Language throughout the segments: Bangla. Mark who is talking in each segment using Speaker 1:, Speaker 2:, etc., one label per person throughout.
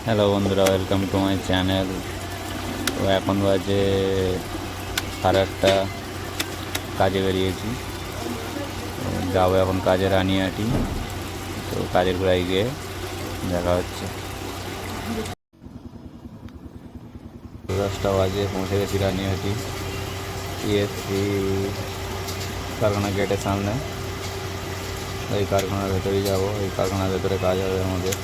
Speaker 1: হ্যালো বন্ধুরা, ওয়েলকাম টু মাই চ্যানেল। তো এখন বাজে 8:30, কাজে বেরিয়েছি। যাবো এখন কাজে রানিহাটি। তো কাজের গোড়ায় গিয়ে দেখা হচ্ছে। 10টা বাজে পৌঁছে গেছি রানিহাটি টিএসসি কারখানা গেটের সামনে। এই কারখানার ভেতরেই যাবো। এই কারখানার ভেতরে কাজ হবে আমাদের।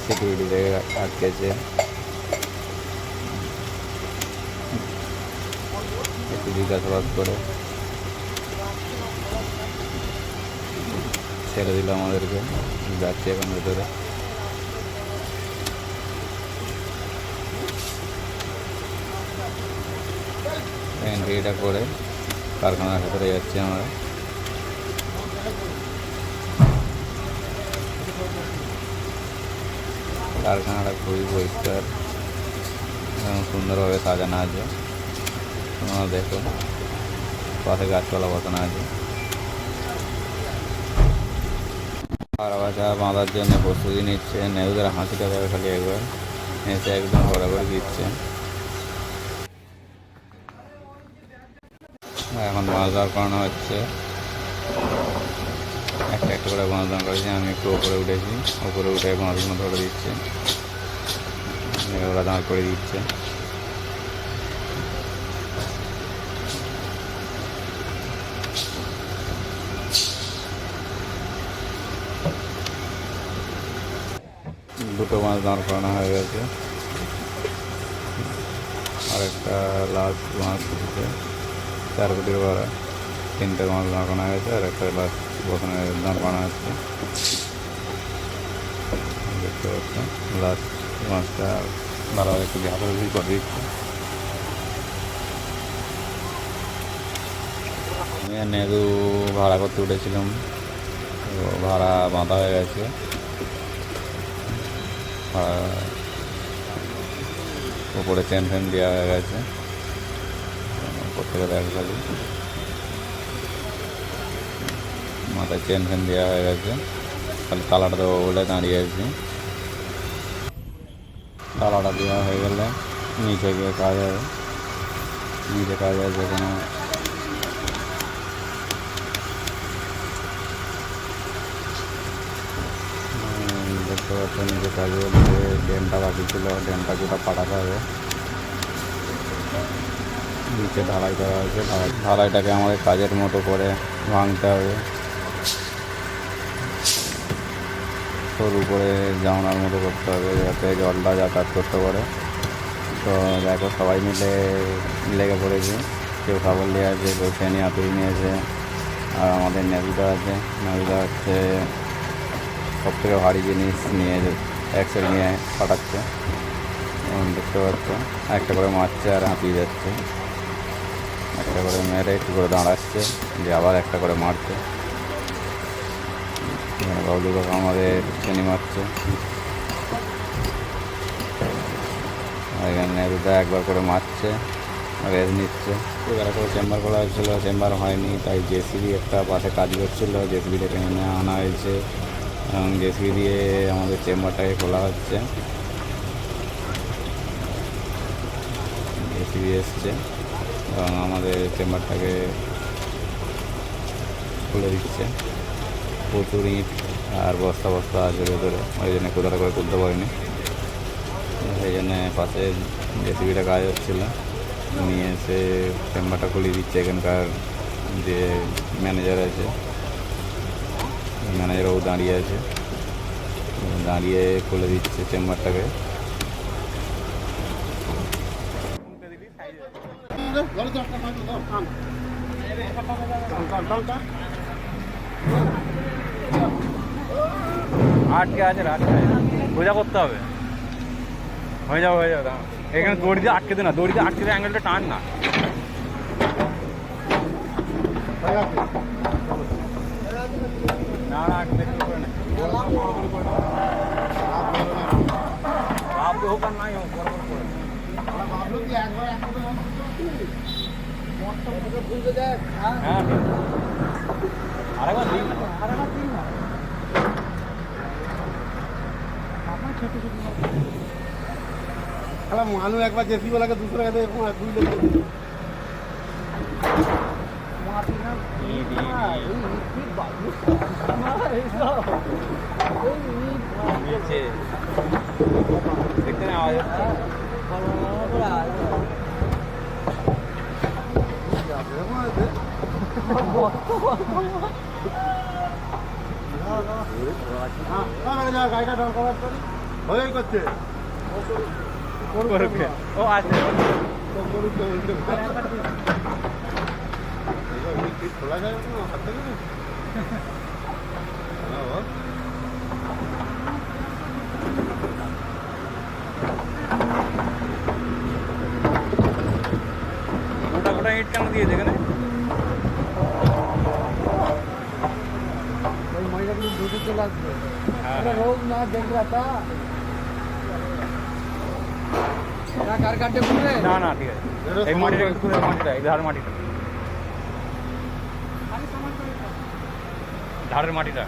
Speaker 1: সিকিউরিটি থেকে আটকেছে, একটু জিজ্ঞাসাবাদ করে ছেড়ে দিল আমাদেরকে। যাচ্ছি এখন ভেতরে। এন্ট্রিটা করে কারখানার ভেতরে যাচ্ছি আমরা। কারখানাটা খুবই পরিষ্কার এবং সুন্দরভাবে সাজানো আছে। তোমরা দেখো, পাশে গাছপালা বসানো আছে। আর বাসা বাঁধার জন্য প্রস্তুতি নিচ্ছে। নেউদের হাসিটা দেবে খালি একবার, এসে একদম ঘোরাঘুরি দিচ্ছে। এখন মাছ ধর করানো হচ্ছে। একটা একটা করে মাছ ধর করেছি। আমি একটু ওপরে উঠেছি, ওপরে উঠে মাছগুলো ধরে দিচ্ছে, ওরা দাঁড় করে দিচ্ছে। দুটো মাছ দাঁড় করানো হয়ে গেছে। আর একটা লাস্ট মাছ উঠেছে 4 কোটির ভরা। 3টে মাছ দাঁড় করানো হয়েছে, আর একটা লাস্ট বসানো দাঁড় করানো হচ্ছে। দেখতে পাচ্ছ লাস্ট মাছটা দাঁড়াও, একটু ঘাটাঘাটি করে দিচ্ছে। আমি আর নেদু ভাড়া করতে উঠেছিলাম, তো ভাড়া বাঁধা হয়ে গেছে। উপরে চেন ফেন দেওয়া হয়ে গেছে। উপর থেকে দেখা খালি মাথায় চেন ফেন দেওয়া হয়ে গেছে। খালি তালাটা দেবো বলে দাঁড়িয়ে আছি। তালাটা দেওয়া হয়ে গেলে নিচে গিয়ে কাজ হবে। নিচে কাজ আছে যেখানে দেখতে পাচ্ছেন, নিচে কাজ বলতে ড্রেনটা বাকি ছিল, ড্রেনটা গোটা পাঠাতে হবে। নিচে ঢালাই করা হয়েছে, ঢালাইটাকে আমাদের কাজের মতো করে ভাঙতে হবে। সরু করে জাউনার মতো করতে হবে যাতে জলটা যাতায়াত করতে পারে। তো দেখো, সবাই মিলে লেগে পড়েছে। কেউ খাবার নিয়ে আছে, কেউ ফেনি হাতুড়ি নিয়েছে। আর আমাদের নেভিদা আছে। নেভিদা হচ্ছে সব থেকে ভারী জিনিস নিয়ে অ্যাক্সেল নিয়ে পাঠাচ্ছে। দেখতে পাচ্ছ, একটা করে মারছে আর হাঁপিয়ে যাচ্ছে। একটা করে মেরে একটু করে দাঁড়াচ্ছে, যে আবার একটা করে মারছে। বাবলু কাকা আমাদের ফেনি মারছে। এখানে নেভিদা একবার করে মারছে, রেস্ট নিচ্ছে। এবার করে চেম্বার করা হয়েছিল, চেম্বার হয়নি, তাই জেসিবি একটা পাশে কাজ করছিল, জেসিবিটাকে এনে আনা হয়েছে এবং জেসিবি দিয়ে আমাদের চেম্বারটাকে খোলা হচ্ছে। জেসিবি এসছে এবং আমাদের চেম্বারটাকে খুলে দিচ্ছে। প্রচুর ইট আর বস্তা বস্তা আছে ভেতরে, ওই জন্য কোথাও করে তুলতে পারিনি। সেই জন্যে পাশে জেসিবিটা কাজ হচ্ছিলো, নিয়ে এসে চেম্বারটা খুলিয়ে দিচ্ছে। এখানকার যে ম্যানেজার আছে, ম্যানেজারও দাঁড়িয়ে আছে, দাঁড়িয়ে খুলে দিচ্ছে চেম্বারটাকে। আটকে আছে, সোজা করতে হবে। হয়ে যাবে, হয়ে যাবে। এখানে দড়ি দিয়ে আটকে দে না, দড়ি দিয়ে আটকে দিয়ে অ্যাঙ্গেলটা টান না। না না, দেখতে করে না, হোক আর নাই হোক, বরাবর করে। হ্যাঁ, আরেকবার দিন না।
Speaker 2: মানু একবার জেসি বলাকে 200 টাকা দিয়ে 2 লোক
Speaker 1: দেখতে না আওয়াজ হচ্ছে
Speaker 2: গাড়িটা ডল কভার করি হয়ে করছে
Speaker 1: ও আছে
Speaker 2: খোলা যায় না হাত থেকে
Speaker 1: গোটা গোটা ইট কেন দিয়েছে এখানে
Speaker 2: ওই মহিলাগুলো দুটো চলে আসবে রোগ না দেখ রাতা কার কাটে পুরে
Speaker 1: না না ঠিক আছে এই মাটিটা একটু মাটিটা এই ধারের মাটিটা ধারের মাটিটা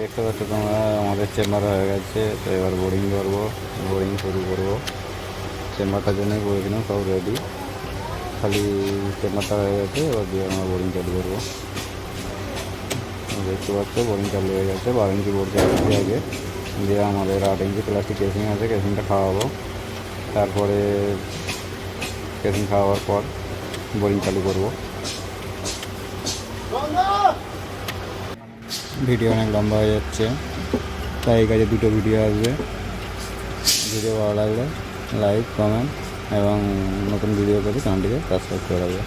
Speaker 1: দেখতে পাচ্ছ তোমরা আমাদের চেম্বার হয়ে গেছে তো এবার বোরিং করবো বোরিং শুরু করবো চেম্বারটার জন্যই বলেছিলাম সব রেডি খালি চেম্বারটা হয়ে গেছে এবার দিয়ে আমরা বোরিং চালু করবো দেখতে পাচ্ছ বোরিং চালু হয়ে গেছে 12 ইঞ্চি বোর্ড চালাচ্ছি আগে দিয়ে আমাদের 8 ইঞ্চি প্লাস্টিক কেসিং আছে কেসিংটা খাওয়াবো তারপরে কেসিং খাওয়ার পর বোরিং চালু করবো ভিডিও অনেক লম্বা হয়ে যাচ্ছে তাই এই কাজে 2টো ভিডিও আসবে ভিডিও ভালো লাগলে লাইক কমেন্ট এবং নতুন ভিডিও পেতে চ্যানেলটিকে সাবস্ক্রাইব করে রাখবে।